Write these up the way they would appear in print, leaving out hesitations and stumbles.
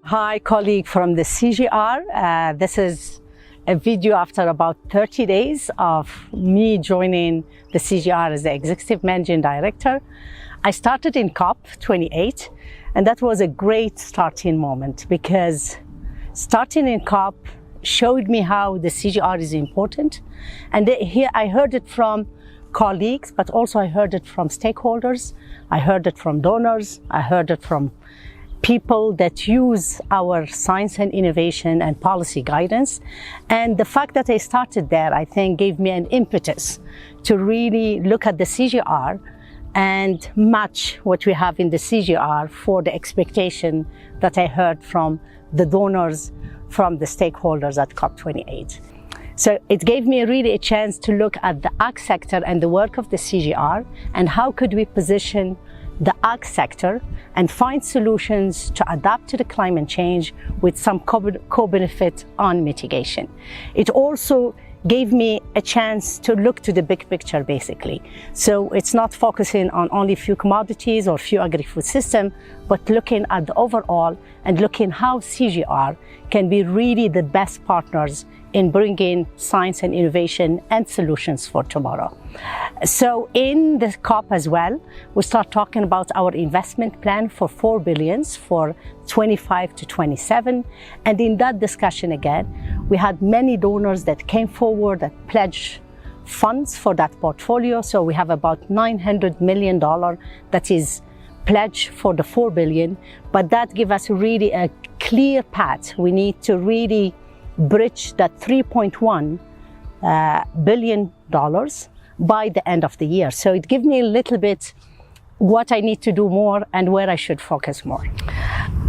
Hi, colleague from the CGIAR. This is a video after about 30 days of me joining the CGIAR as the Executive Managing Director. I started in COP28, and that was a great starting moment because starting in COP showed me how the CGIAR is important. And here I heard it from colleagues, but also I heard it from stakeholders. I heard it from donors. I heard it from people that use our science and innovation and policy guidance. And the fact that I started there, I think, gave me an impetus to really look at the CGIAR and match what we have in the CGIAR for the expectation that I heard from the donors, from the stakeholders at COP28. So it gave me really a chance to look at the ag sector and the work of the CGIAR and how could we position the ag sector and find solutions to adapt to the climate change with some co-benefit on mitigation. It also gave me a chance to look to the big picture, basically. So it's not focusing on only few commodities or few agri-food systems, but looking at the overall and looking how CGIAR can be really the best partners in bringing science and innovation and solutions for tomorrow. So in the COP as well, we start talking about our investment plan for $4 billion for 25 to 27. And in that discussion again, we had many donors that came forward that pledged funds for that portfolio. So we have about $900 million that is pledged for the $4 billion, but that gives us really a clear path. We need to really bridge that $3.1 billion by the end of the year. So it gives me a little bit what I need to do more and where I should focus more.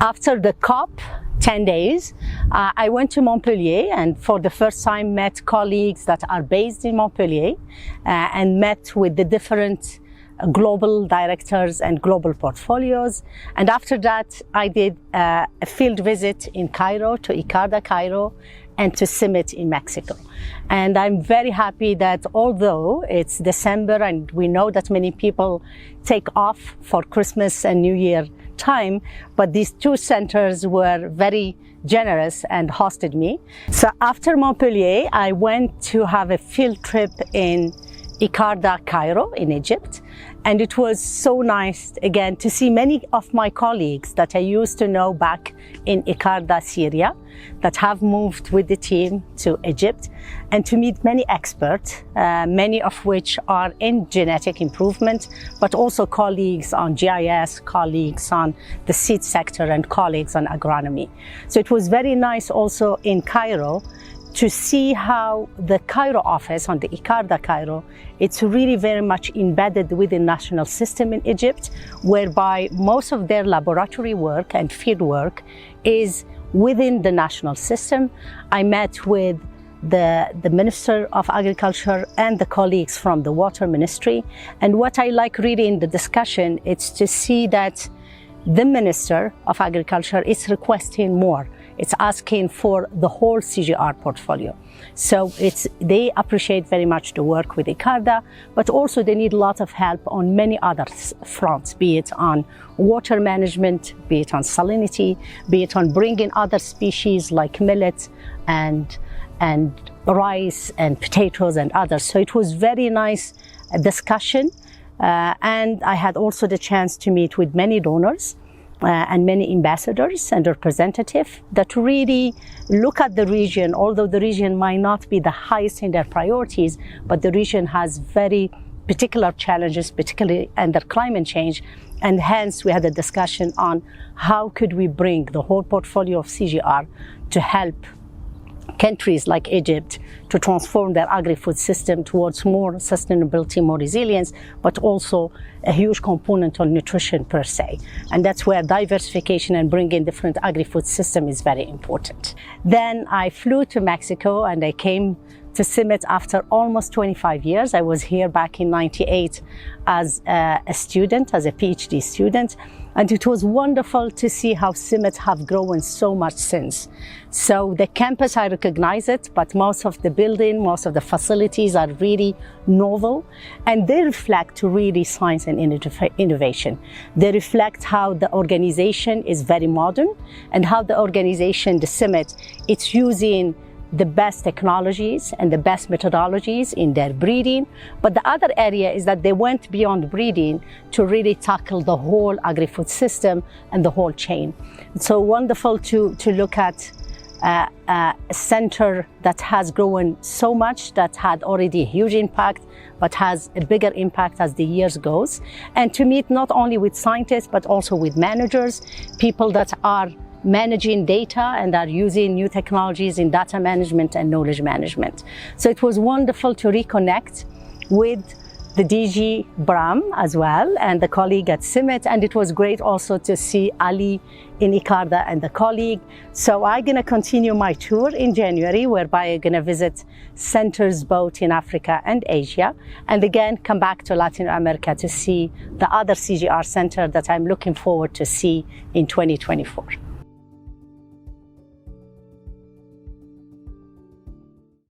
After the COP 10 days, I went to Montpellier and for the first time met colleagues that are based in Montpellier and met with the different global directors and global portfolios. And after that, I did a field visit in Cairo, to ICARDA Cairo, and to CIMMYT in Mexico. And I'm very happy that although it's December and we know that many people take off for Christmas and New Year time, but these two centers were very generous and hosted me. So after Montpellier, I went to have a field trip in ICARDA Cairo in Egypt. And it was so nice, again, to see many of my colleagues that I used to know back in ICARDA, Syria, that have moved with the team to Egypt, and to meet many experts, many of which are in genetic improvement, but also colleagues on GIS, colleagues on the seed sector, and colleagues on agronomy. So it was very nice also in Cairo to see how the Cairo office, on the ICARDA Cairo, it's really very much embedded within the national system in Egypt, whereby most of their laboratory work and field work is within the national system. I met with the Minister of Agriculture and the colleagues from the Water Ministry. And what I like really in the discussion is to see that the Minister of Agriculture is requesting more. It's asking for the whole CGIAR portfolio. So they appreciate very much the work with ICARDA, but also they need a lot of help on many other fronts, be it on water management, be it on salinity, be it on bringing other species like millet and rice and potatoes and others. So it was very nice discussion. And I had also the chance to meet with many donors and many ambassadors and representatives that really look at the region, although the region might not be the highest in their priorities, but the region has very particular challenges, particularly under climate change. And hence we had a discussion on how could we bring the whole portfolio of CGIAR to help countries like Egypt to transform their agri-food system towards more sustainability, more resilience, but also a huge component on nutrition per se. And that's where diversification and bringing different agri-food system is very important. Then I flew to Mexico and I came to CIMMYT after almost 25 years. I was here back in '98 as a student, as a PhD student, and it was wonderful to see how CIMMYT have grown so much since. So the campus, I recognize it, but most of the building, most of the facilities are really novel, and they reflect really science and innovation. They reflect how the organization is very modern, and how the organization, the CIMMYT, it's using the best technologies and the best methodologies in their breeding. But the other area is that they went beyond breeding to really tackle the whole agri-food system and the whole chain. It's so wonderful to look at a center that has grown so much, that had already a huge impact, but has a bigger impact as the years goes. And to meet not only with scientists, but also with managers, people that are managing data and are using new technologies in data management and knowledge management. So it was wonderful to reconnect with the DG Bram as well, and the colleague at CIMMYT, and it was great also to see Ali in ICARDA and the colleague. So I'm going to continue my tour in January, whereby I'm going to visit centers both in Africa and Asia, and again come back to Latin America to see the other CGIAR center that I'm looking forward to see in 2024.